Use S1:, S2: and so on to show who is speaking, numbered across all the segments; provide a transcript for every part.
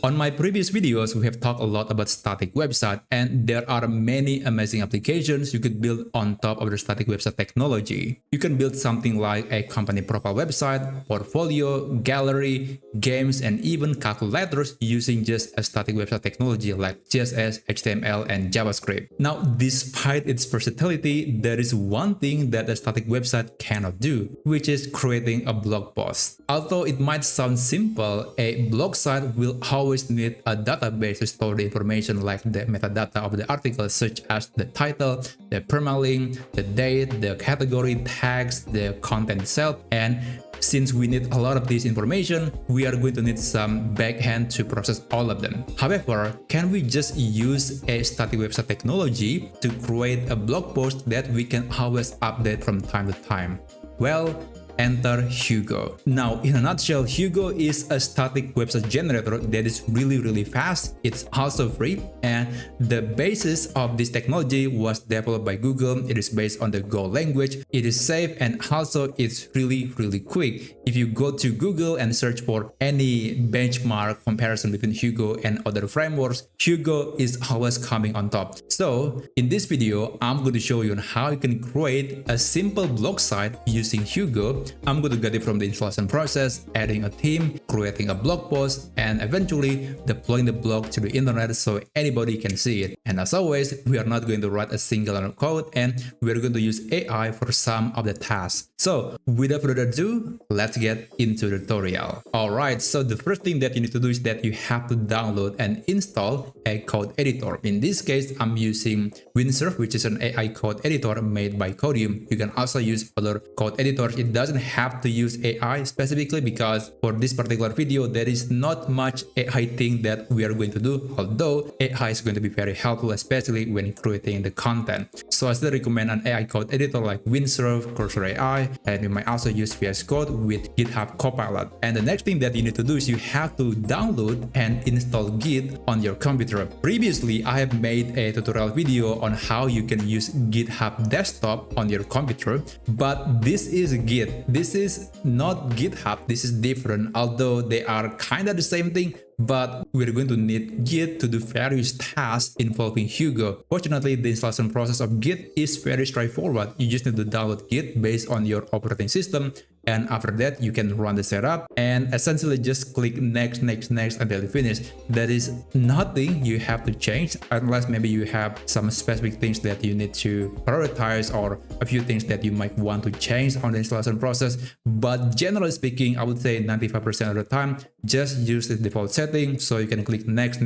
S1: On my previous videos, we have talked a lot about static website, and there are many amazing applications you could build on top of the static website technology. You can build something like a company profile website, portfolio, gallery, games, and even calculators using just a static website technology like CSS, HTML, and JavaScript. Now, despite its versatility, there is one thing that a static website cannot do, which is creating a blog post. Although it might sound simple, a blog site will always need a database to store the information like the metadata of the article, such as the title, the permalink, the date, the category, tags, the content itself, and since we need a lot of this information, we are going to need some backend to process all of them. However, can we just use a static website technology to create a blog post that we can always update from time to time? Well, enter Hugo. Now, in a nutshell, Hugo is a static website generator that is really fast. It's also free, and the basis of this technology was developed by Google. It is based on the Go language. It is safe, and also it's really quick. If you go to Google and search for any benchmark comparison between Hugo and other frameworks, Hugo is always coming on top. So in this video, I'm going to show you how you can create a simple blog site using Hugo. I'm going to get it from the installation process, adding a theme, creating a blog post, and eventually deploying the blog to the internet so anybody can see it. And as always, we are not going to write a single line of code, and we're going to use AI for some of the tasks. So without further ado, let's get into the tutorial. Alright, so the first thing that you need to do is that you have to download and install a code editor. In this case, I'm using Windsurf, which is an AI code editor made by Codium. You can also use other code editors. It doesn't have to use AI specifically because for this particular video, there is not much AI thing that we are going to do, although AI is going to be very helpful, especially when creating the content. So I still recommend an AI code editor like Windsurf, Cursor AI, and you might also use VS Code with GitHub Copilot. And the next thing that you need to do is you have to download and install Git on your computer. Previously, I have made a tutorial video on how you can use GitHub Desktop on your computer, but this is Git. This is not GitHub, this is different, although they are kind of the same thing, but we're going to need Git to do various tasks involving Hugo. Fortunately, the installation process of Git is very straightforward. You just need to download Git based on your operating system, and after that you can run the setup and essentially just click next until you finish. There is nothing you have to change unless maybe you have some specific things that you need to prioritize or a few things that you might want to change on the installation process. But generally speaking, I would say 95% of the time, just use the default setting, so you can click next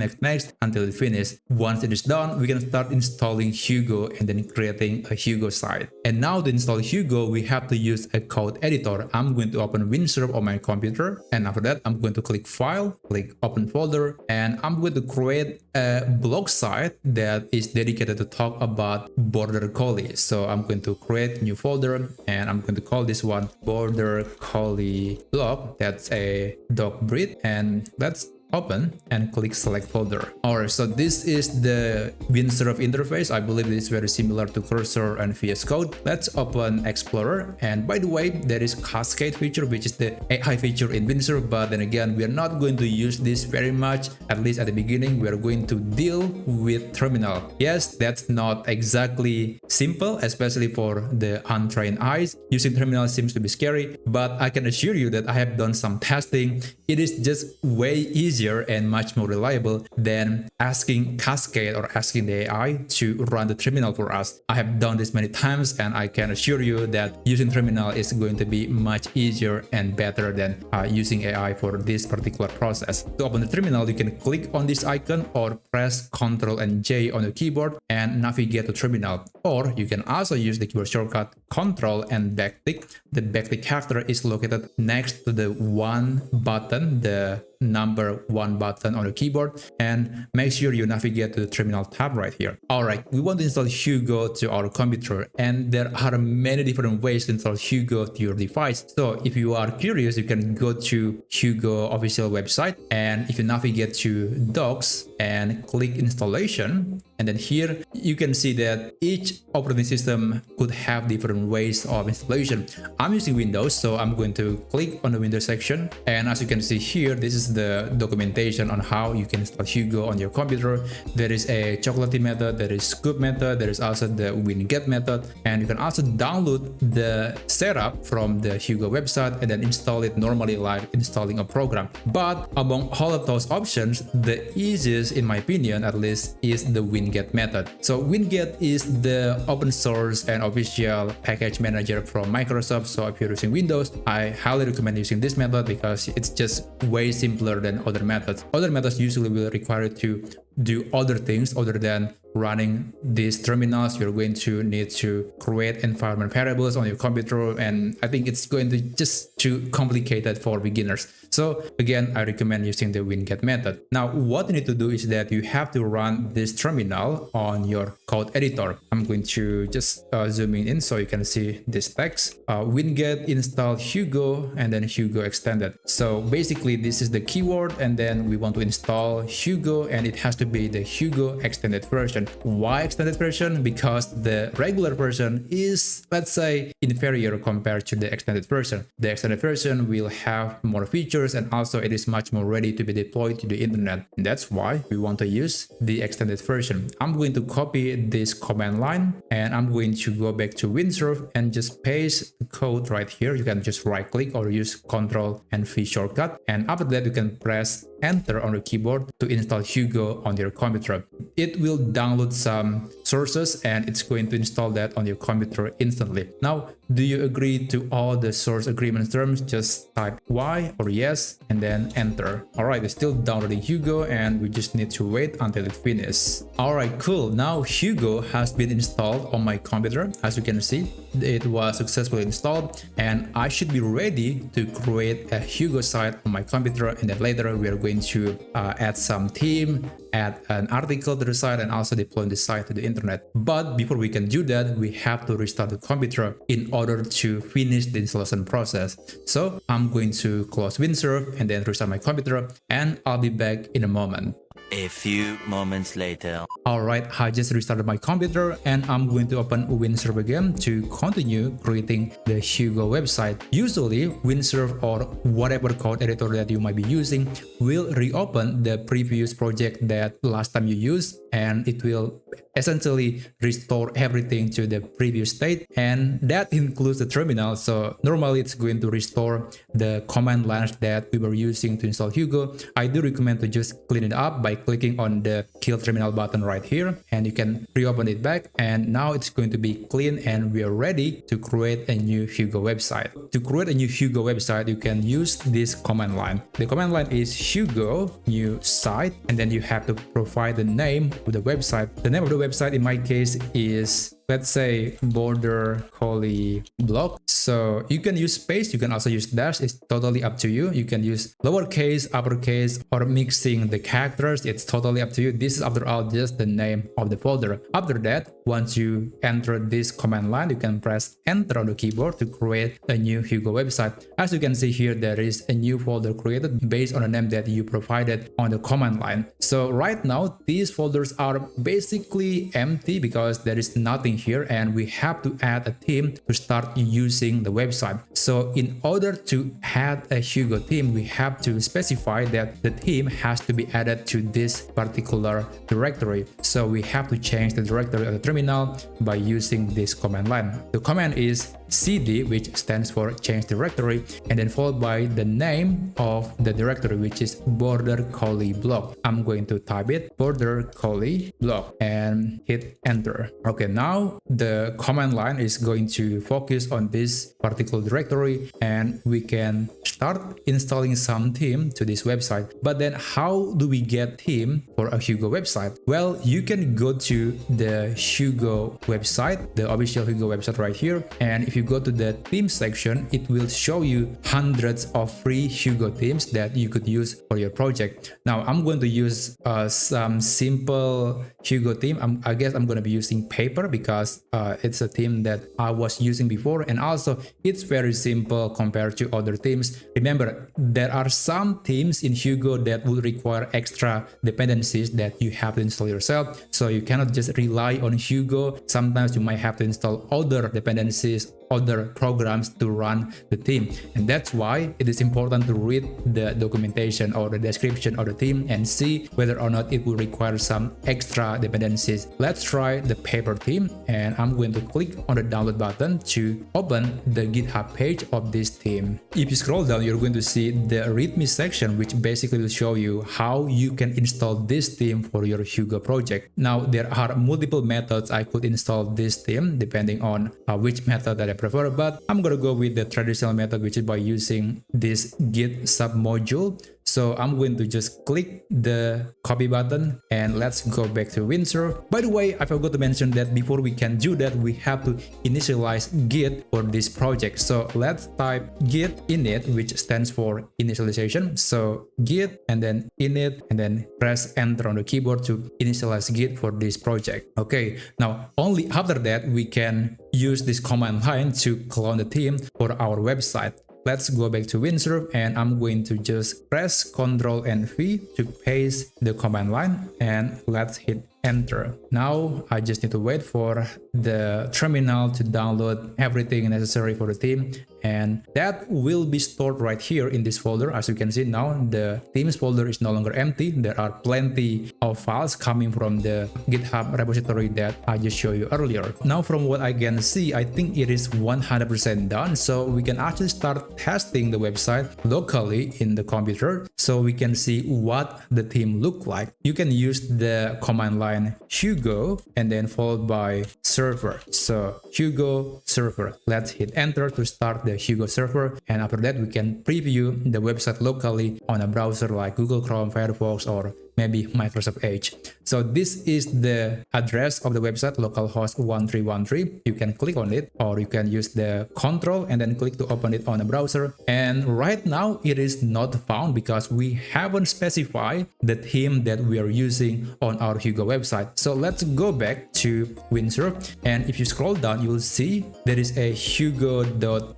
S1: until you finish. Once it is done, we can start installing Hugo and then creating a Hugo site. And now to install Hugo, we have to use a code editor. I'm going to open Windsurf on my computer, and after that I'm going to click File, click Open Folder, and I'm going to create a blog site that is dedicated to talk about Border Collie. So I'm going to create a new folder, and I'm going to call this one Border Collie blog. That's a dog breed, and let's open and click select folder. Alright, so this is the Windsurf interface. I believe it is very similar to Cursor and VS Code. Let's open Explorer, and by the way, there is Cascade feature, which is the AI feature in Windsurf, but then again, we are not going to use this very much, at least at the beginning. We are going to deal with terminal. Yes, that's not exactly simple, especially for the untrained eyes. Using terminal seems to be scary, but I can assure you that I have done some testing. It is just way easier and much more reliable than asking Cascade or asking the AI to run the terminal for us. I have done this many times, and I can assure you that using terminal is going to be much easier and better than using AI for this particular process. To open the terminal, you can click on this icon or press Ctrl and J on your keyboard and navigate to terminal. Or you can also use the keyboard shortcut Ctrl and backtick. The backtick character is located next to the one button, the number 1 button on the keyboard, and make sure you navigate to the terminal tab right here. Alright, we want to install Hugo to our computer, and there are many different ways to install Hugo to your device. So if you are curious, you can go to Hugo official website, and if you navigate to docs, and click installation. And then here you can see that each operating system could have different ways of installation. I'm using Windows, so I'm going to click on the Windows section. And as you can see here, this is the documentation on how you can install Hugo on your computer. There is a chocolatey method, there is scoop method, there is also the winget method, and you can also download the setup from the Hugo website and then install it normally like installing a program. But among all of those options, the easiest, in my opinion at least, is the winget method. So winget is the open source and official package manager from Microsoft. So if you're using Windows, I highly recommend using this method because it's just way simpler than other methods. Other methods usually will require you to do other things other than running these terminals. You're going to need to create environment variables on your computer, and I think it's going to just too complicated for beginners. So again, I recommend using the winget method. Now what you need to do is that you have to run this terminal on your code editor. I'm going to just zoom in so you can see this text. Winget install Hugo and then Hugo extended. So basically this is the keyword, and then we want to install Hugo, and it has to be the Hugo extended version. Why extended version? Because the regular version is, let's say, inferior compared to the extended version. The extended version will have more features, and also it is much more ready to be deployed to the internet. And that's why we want to use the extended version. I'm going to copy this command line, and I'm going to go back to Windsurf and just paste the code right here. You can just right click or use Ctrl and V shortcut, and after that you can press enter on the keyboard to install Hugo on your computer. It will download some sources and it's going to install that on your computer instantly. Now, do you agree to all the source agreement terms? Just type Y or yes and then enter. Alright, it's still downloading Hugo and we just need to wait until it finishes. Alright, cool. Now Hugo has been installed on my computer. As you can see, it was successfully installed and I should be ready to create a Hugo site on my computer, and then later we are going to add some theme, add an article to the site, and also deploy the site to the internet. But before we can do that, we have to restart the computer in order to finish the installation process. So I'm going to close Windsurf and then restart my computer, and I'll be back in a moment.
S2: A few moments later.
S1: Alright, I just restarted my computer and I'm going to open Windsurf again to continue creating the Hugo website. Usually, Windsurf or whatever code editor that you might be using will reopen the previous project that last time you used, and it will essentially restore everything to the previous state, and that includes the terminal. So normally it's going to restore the command lines that we were using to install Hugo. I do recommend to just clean it up by clicking on the kill terminal button right here, and you can reopen it back, and now it's going to be clean and we are ready to create a new Hugo website. To create a new Hugo website, you can use this command line. The command line is Hugo new site, and then you have to provide the name of the website. The name of the website in my case is, let's say, Border Collie blog. So you can use space, you can also use dash, it's totally up to you. You can use lowercase, uppercase, or mixing the characters, it's totally up to you. This is after all just the name of the folder. After that, once you enter this command line, you can press enter on the keyboard to create a new Hugo website. As you can see here, there is a new folder created based on the name that you provided on the command line. So right now, these folders are basically empty because there is nothing here, and we have to add a theme to start using the website. So in order to add a Hugo theme, we have to specify that the theme has to be added to this particular directory. So we have to change the directory of the terminal by using this command line. The command is cd, which stands for change directory, and then followed by the name of the directory, which is Border Collie blog. I'm going to type it, Border Collie blog, and hit enter. Okay, now the command line is going to focus on this particular directory, and we can start installing some theme to this website. But then how do we get theme for a Hugo website? Well, you can go to the Hugo website, the official Hugo website right here, and if you go to the theme section, it will show you hundreds of free Hugo themes that you could use for your project. Now I'm going to use some simple Hugo theme. I guess I'm going to be using Paper because it's a theme that I was using before, and also it's very simple compared to other themes. Remember, there are some themes in Hugo that will require extra dependencies that you have to install yourself, so you cannot just rely on Hugo. Sometimes you might have to install other dependencies, other programs to run the theme, and that's why it is important to read the documentation or the description of the theme and see whether or not it will require some extra dependencies. Let's try the Paper theme, and I'm going to click on the download button to open the GitHub page of this theme. If you scroll down, you're going to see the README section, which basically will show you how you can install this theme for your Hugo project. Now there are multiple methods I could install this theme depending on which method that I prefer, but I'm gonna go with the traditional method, which is by using this git submodule. So I'm going to just click the copy button and let's go back to Windsurf. By the way, I forgot to mention that before we can do that, we have to initialize git for this project. So let's type git init, which stands for initialization. So git and then init, and then press enter on the keyboard to initialize git for this project. Okay, now only after that we can use this command line to clone the theme for our website. Let's go back to Windsurf, and I'm going to just press Ctrl and V to paste the command line, and let's hit enter. Now I just need to wait for the terminal to download everything necessary for the theme, and that will be stored right here in this folder. As you can see now, the themes folder is no longer empty. There are plenty of files coming from the GitHub repository that I just showed you earlier. Now from what I can see, I think it is 100% done, so we can actually start testing the website locally in the computer so we can see what the theme look like. You can use the command line Hugo and then followed by server. So Hugo server. Let's hit enter to start the Hugo server, and after that we can preview the website locally on a browser like Google Chrome, Firefox, or maybe Microsoft Edge. So this is the address of the website, localhost 1313. You can click on it, or you can use the control and then click to open it on a browser. And right now it is not found because we haven't specified the theme that we are using on our Hugo website. So let's go back to Windsurf, and if you scroll down, you will see there is a hugo.toml.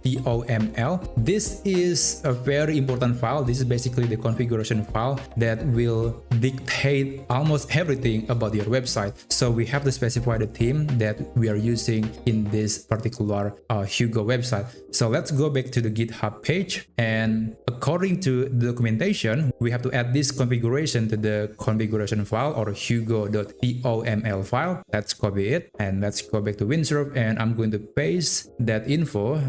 S1: This is a very important file. This is basically the configuration file that will dictate almost everything about your website. So we have to specify the theme that we are using in this particular Hugo website. So let's go back to the GitHub page, and according to the documentation, we have to add this configuration to the configuration file or hugo.toml file. Let's copy it and let's go back to Windsurf, and I'm going to paste that info.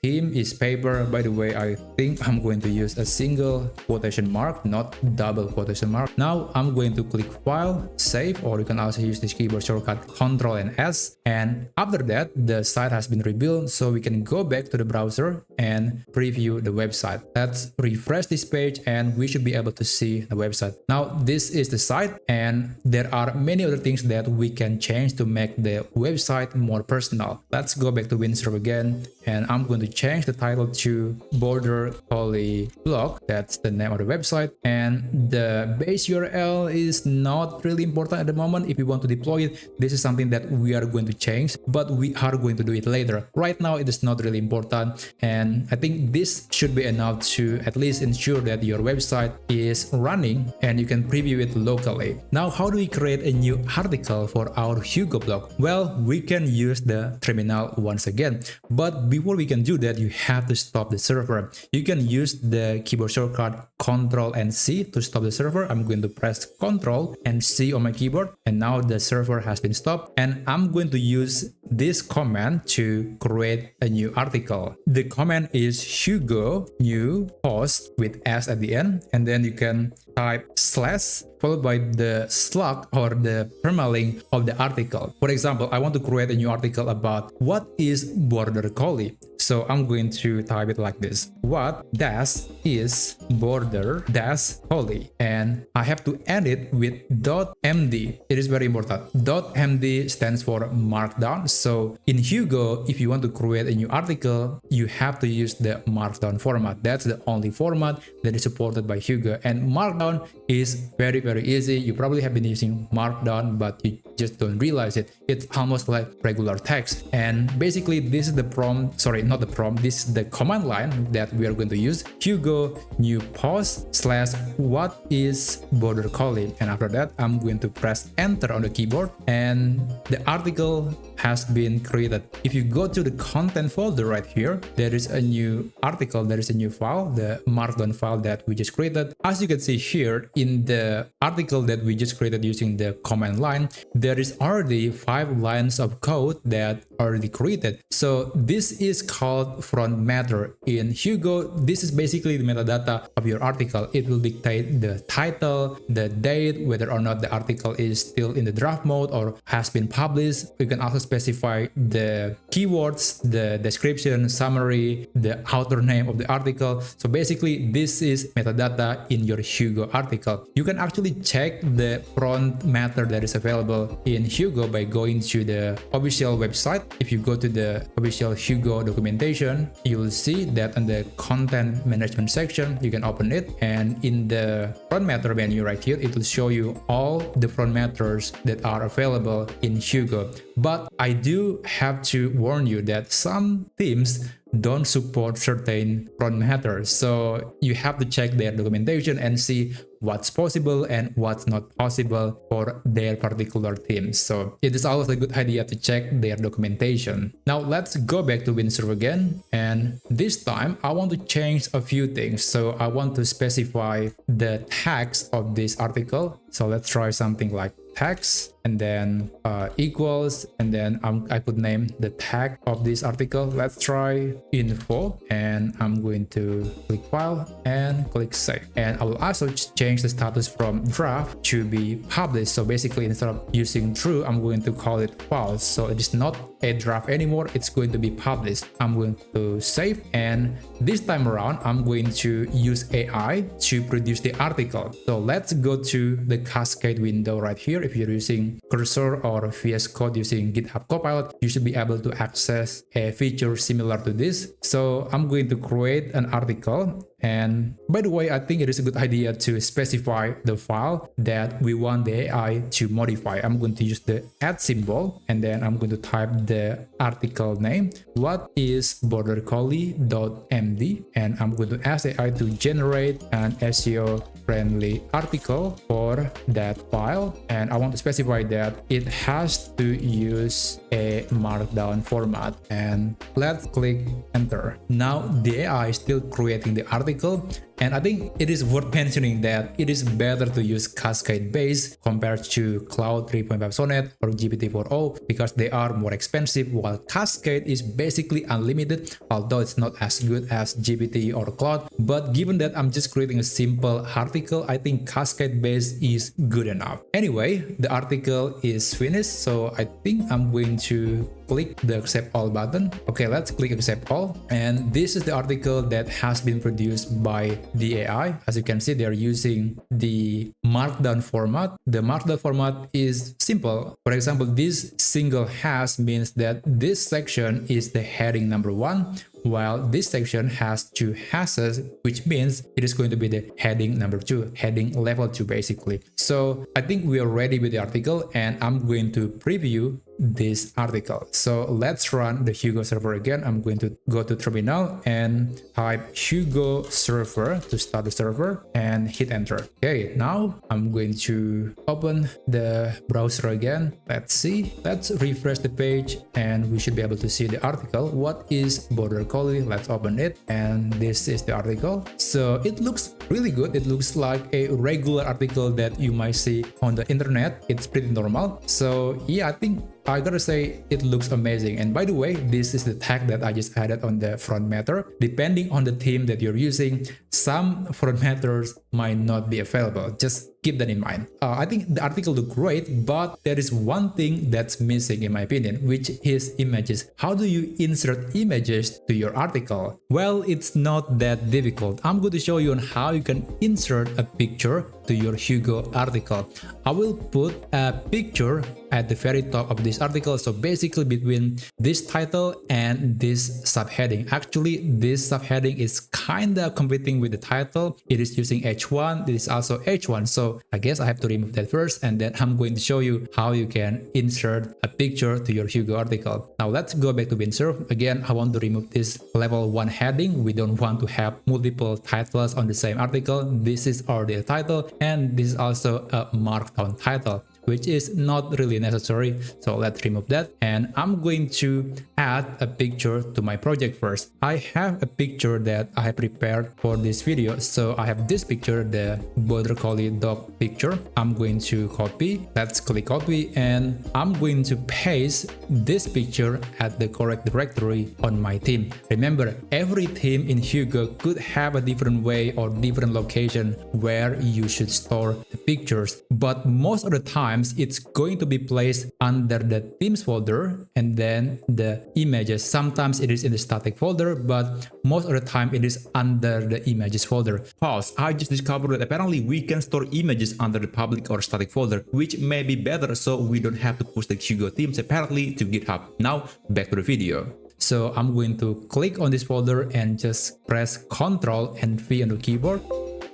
S1: Theme is Paper. By the way, I think I'm going to use a single quotation mark, not double quotation mark. Now I'm going to click File, Save, or you can also use this keyboard shortcut Ctrl and S. And after that, the site has been rebuilt, so we can go back to the browser and preview the website. Let's refresh this page, and we should be able to see the website. Now this is the site, and there are many other things that we can change to make the website more personal. Let's go back to Windsurf again, and I'm going to change the title to Border Collie Blog. That's the name of the website, and the base URL is not really important at the moment. If you want to deploy it, this is something that we are going to change, but we are going to do it later. Right now it is not really important, and I think this should be enough to at least ensure that your website is running and you can preview it locally. Now, how do we create a new article for our Hugo blog? Well, we can use the terminal once again, but before we can do that, you have to stop the server. You can use the keyboard shortcut Ctrl and C to stop the server. I'm going to press Ctrl and C on my keyboard, and now the server has been stopped, and I'm going to use this command to create a new article. The command is Hugo new post with S at the end, and then you can type slash followed by the slug or the permalink of the article. For example, I want to create a new article about what is Border Collie. So I'm going to type it like this: what dash is Border dash Collie, and I have to end it with .md. It is very important. .md stands for markdown, So in Hugo, if you want to create a new article, you have to use the Markdown format. That's the only format that is supported by Hugo. And Markdown is very easy. You probably have been using Markdown, but you just don't realize it. It's almost like regular text. And basically this is the prompt, sorry, not the prompt, this is the command line that we are going to use. Hugo new post / what is border collie, and after that I'm going to press enter on the keyboard and the article has been created. If you go to the content folder right here, there is a new article, there is a new file, the Markdown file that we just created. As you can see here in the article that we just created using the command line, there is already 5 lines of code that already created. So this is called front matter. In Hugo, this is basically the metadata of your article. It will dictate the title, the date, whether or not the article is still in the draft mode or has been published. You can also specify the keywords, the description, summary, the author name of the article. So basically this is metadata in your Hugo article. You can actually check the front matter that is available in Hugo by going to the official website. If you go to the official Hugo documentation, you will see that in the content management section, you can open it, and in the front matter menu right here, it will show you all the front matters that are available in Hugo. But I do have to warn you that some themes don't support certain front matters, so you have to check their documentation and see what's possible and what's not possible for their particular themes. So it is always a good idea to check their documentation. Now let's go back to Windsurf again, and this time I want to change a few things. So I want to specify the tags of this article. So let's try something like text and then equals, and then I could name the tag of this article. Let's try info, and I'm going to click file and click save. And I will also change the status from draft to be published. So basically instead of using true, I'm going to call it false. So it is not a draft anymore, it's going to be published. I'm going to save, and this time around I'm going to use AI to produce the article. So let's go to the cascade window right here. If you're using Cursor or VS Code using GitHub Copilot, you should be able to access a feature similar to this. So I'm going to create an article, and by the way, I think it is a good idea to specify the file that we want the AI to modify. I'm going to use the @ symbol, and then I'm going to type the article name, what is border collie.md, and I'm going to ask AI to generate an SEO friendly article for that file, and I want to specify that it has to use a markdown format, and let's click enter. Now the AI is still creating the article, and I think it is worth mentioning that it is better to use Cascade based compared to Cloud 3.5 Sonnet or GPT-4o because they are more expensive, while Cascade is basically unlimited, although it's not as good as GPT or Cloud. But given that I'm just creating a simple article, I think Cascade based is good enough. Anyway, the article is finished, so I think I'm going to click the accept all button. Okay, let's click accept all, and this is the article that has been produced by the AI. As you can see, they're using the markdown format. The markdown format is simple. For example, this single hash means that this section is the heading number 1, while this section has 2 hashes, which means it is going to be the heading number 2, heading level 2 basically. So I think we are ready with the article, and I'm going to preview this article. So let's run the Hugo server again. I'm going to go to terminal and type Hugo server to start the server and hit enter. Okay, now I'm going to open the browser again. Let's see, let's refresh the page, and we should be able to see the article. What is border collie? Let's open it, and this is the article. So it looks really good. It looks like a regular article that you might see on the internet. It's pretty normal. So yeah, I think I gotta say it looks amazing. And by the way, this is the tag that I just added on the front matter. Depending on the theme that you're using, some front matters might not be available. Just keep that in mind. I think the article looked great, but there is one thing that's missing in my opinion, which is images. How do you insert images to your article? Well, it's not that difficult. I'm going to show you on how you can insert a picture to your Hugo article. I will put a picture at the very top of this article, so basically between this title and this subheading. Actually, this subheading is kinda competing with the title. It is using H1, this is also H1, so I guess I have to remove that first, and then I'm going to show you how you can insert a picture to your Hugo article. Now let's go back to Windsurf. Again, I want to remove this level 1 heading. We don't want to have multiple titles on the same article. This is already a title, and this is also a markdown title, which is not really necessary, so let's remove that. And I'm going to add a picture to my project first. I have a picture that I have prepared for this video, so I have this picture, the border collie dog picture. I'm going to copy, let's click copy, and I'm going to paste this picture at the correct directory on my theme. Remember, every theme in Hugo could have a different way or different location where you should store the pictures, but most of the time it's going to be placed under the themes folder and then the images. Sometimes it is in the static folder, but most of the time it is under the images folder. Pause. I just discovered that apparently we can store images under the public or static folder, which may be better so we don't have to push the Hugo themes apparently to GitHub. Now back to the video. So I'm going to click on this folder and just press Ctrl and V on the keyboard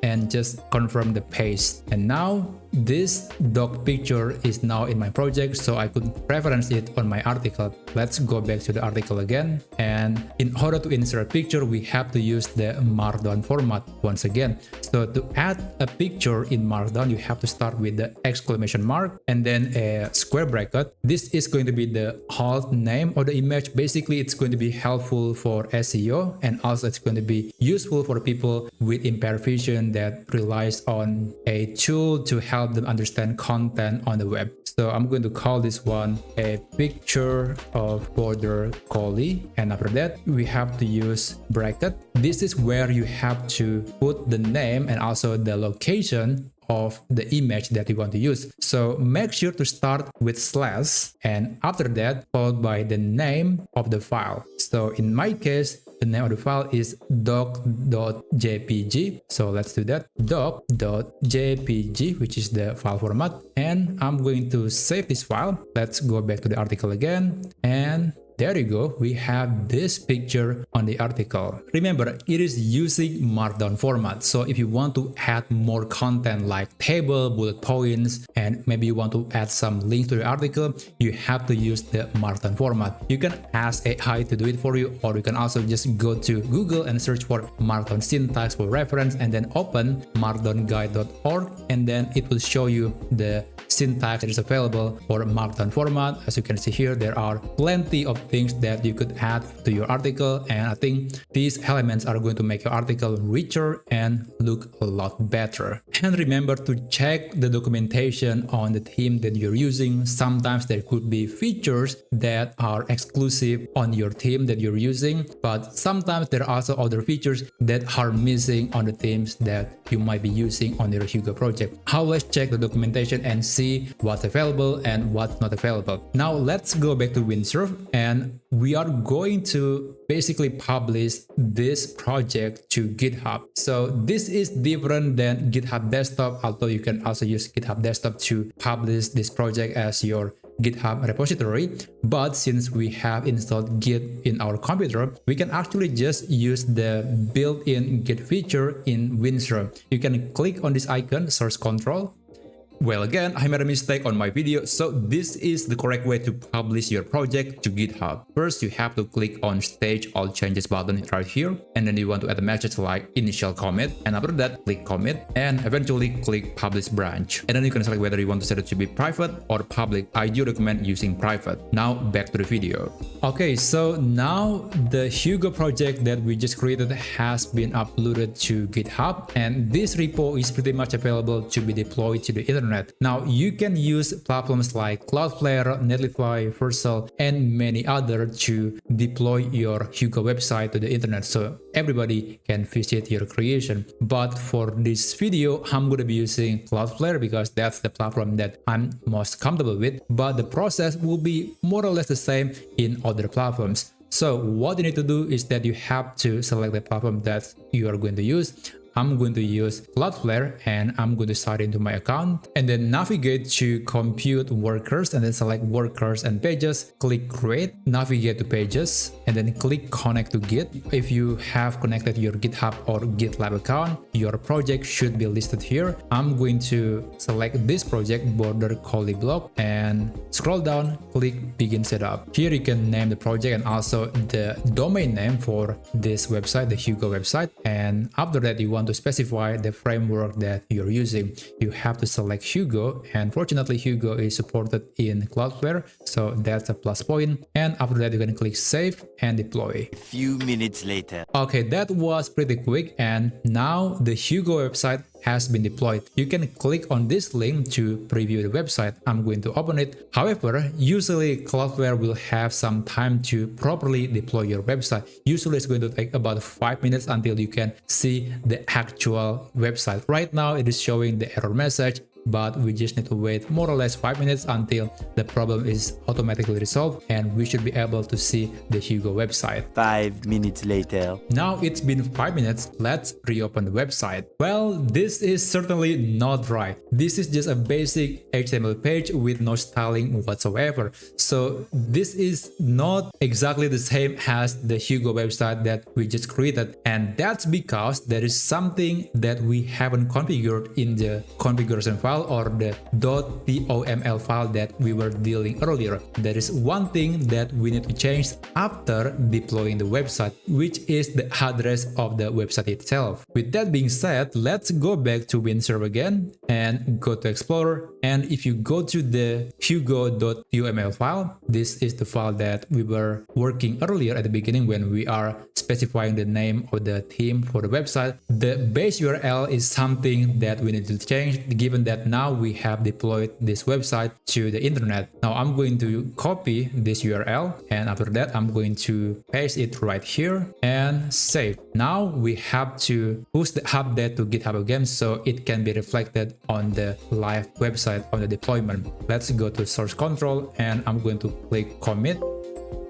S1: and just confirm the paste. And now this dog picture is now in my project, so I could reference it on my article. Let's go back to the article again, and in order to insert a picture we have to use the markdown format once again. So to add a picture in markdown, you have to start with the exclamation mark and then a square bracket. This is going to be the alt name of the image. Basically it's going to be helpful for SEO, and also it's going to be useful for people with impaired vision that relies on a tool to help them understand content on the web. So I'm going to call this one a picture of border collie, and after that we have to use bracket. This is where you have to put the name and also the location of the image that you want to use. So make sure to start with slash, and after that followed by the name of the file. So in my case, the name of the file is doc.jpg. So let's do that, doc.jpg, which is the file format. And I'm going to save this file. Let's go back to the article again, and there you go, we have this picture on the article. Remember, it is using markdown format, so if you want to add more content like table, bullet points, and maybe you want to add some links to the article, you have to use the markdown format. You can ask AI to do it for you, or you can also just go to Google and search for markdown syntax for reference, and then open markdownguide.org, and then it will show you the syntax that is available for markdown format. As you can see here, there are plenty of things that you could add to your article, and I think these elements are going to make your article richer and look a lot better. And remember to check the documentation on the theme that you're using. Sometimes there could be features that are exclusive on your theme that you're using, but sometimes there are also other features that are missing on the themes that you might be using on your Hugo project. Always check the documentation and see what's available and what's not available. Now let's go back to Windsurf, and we are going to basically publish this project to GitHub. So this is different than GitHub Desktop, although you can also use GitHub Desktop to publish this project as your GitHub repository. But since we have installed Git in our computer, we can actually just use the built-in Git feature in Windsurf. You can click on this icon, source control. Well, again, I made a mistake on my video, so this is the correct way to publish your project to GitHub. First, you have to click on Stage All Changes button right here, and then you want to add a message like initial commit, and after that, click commit, and eventually click Publish Branch. And then you can select whether you want to set it to be private or public. I do recommend using private. Now, back to the video. Okay, so now the Hugo project that we just created has been uploaded to GitHub, and this repo is pretty much available to be deployed to the internet internet. Now you can use platforms like Cloudflare, Netlify, Vercel, and many others to deploy your Hugo website to the internet so everybody can visit your creation. But for this video, I'm going to be using Cloudflare because that's the platform that I'm most comfortable with, but the process will be more or less the same in other platforms. So what you need to do is that you have to select the platform that you are going to use. I'm going to use Cloudflare and I'm going to sign into my account and then navigate to compute workers and then select workers and pages, click create, navigate to pages and then click connect to Git. If you have connected your GitHub or GitLab account, your project should be listed here. I'm going to select this project, border collie block, and scroll down, click begin setup. Here you can name the project and also the domain name for this website, the Hugo website, and after that you want to specify the framework that you're using. You have to select Hugo, and fortunately Hugo is supported in Cloudflare, so that's a plus point. And after that you can click save and deploy.
S2: A few minutes later.
S1: Okay, that was pretty quick, and now the Hugo website has been deployed. You can click on this link to preview the website. I'm going to open it. However, usually Cloudflare will have some time to properly deploy your website. Usually it's going to take about 5 minutes until you can see the actual website. Right now it is showing the error message, but we just need to wait more or less 5 minutes until the problem is automatically resolved and we should be able to see the Hugo website.
S2: 5 minutes later.
S1: Now it's been 5 minutes, let's reopen the website. Well, this is certainly not right. This is just a basic HTML page with no styling whatsoever. So this is not exactly the same as the Hugo website that we just created, and that's because there is something that we haven't configured in the configuration file or the .toml file that we were dealing earlier. There is one thing that we need to change after deploying the website, which is the address of the website itself. With that being said, let's go back to Windsurf again and go to Explorer. And if you go to the hugo.toml file, this is the file that we were working earlier at the beginning when we are specifying the name of the theme for the website. The base URL is something that we need to change given that now we have deployed this website to the internet. Now I'm going to copy this URL and after that I'm going to paste it right here and save. Now we have to push the update to GitHub again so it can be reflected on the live website on the deployment. Let's go to source control and I'm going to click commit.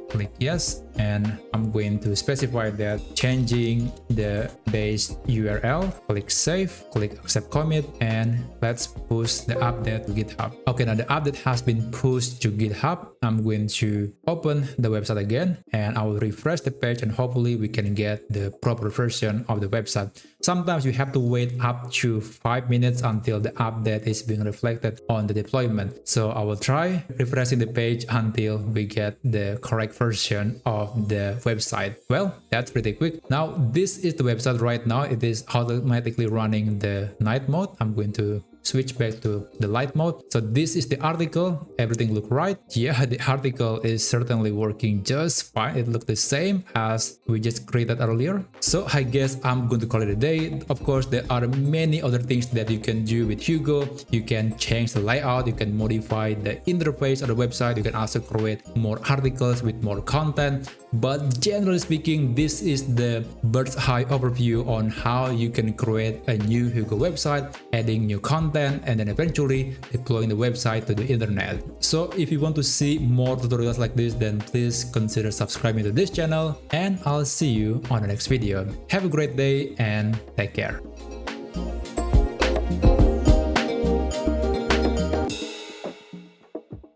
S1: Click yes, and I'm going to specify that changing the base URL. Click save, click accept commit, and let's push the update to GitHub. Okay, now the update has been pushed to GitHub. I'm going to open the website again and I will refresh the page and hopefully we can get the proper version of the website. Sometimes you have to wait up to 5 minutes until the update is being reflected on the deployment. So I will try refreshing the page until we get the correct version of the website. Well, that's pretty quick. Now this is the website right now. It is automatically running the night mode. I'm going to switch back to the light mode. So this is the article. Everything look right. Yeah, the article is certainly working just fine. It looked the same as we just created earlier. So I guess I'm going to call it a day. Of course, there are many other things that you can do with Hugo. You can change the layout. You can modify the interface of the website. You can also create more articles with more content. But generally speaking, this is the bird's eye overview on how you can create a new Hugo website, adding new content, and then eventually deploying the website to the internet. So if you want to see more tutorials like this, then please consider subscribing to this channel, and I'll see you on the next video. Have a great day and take care.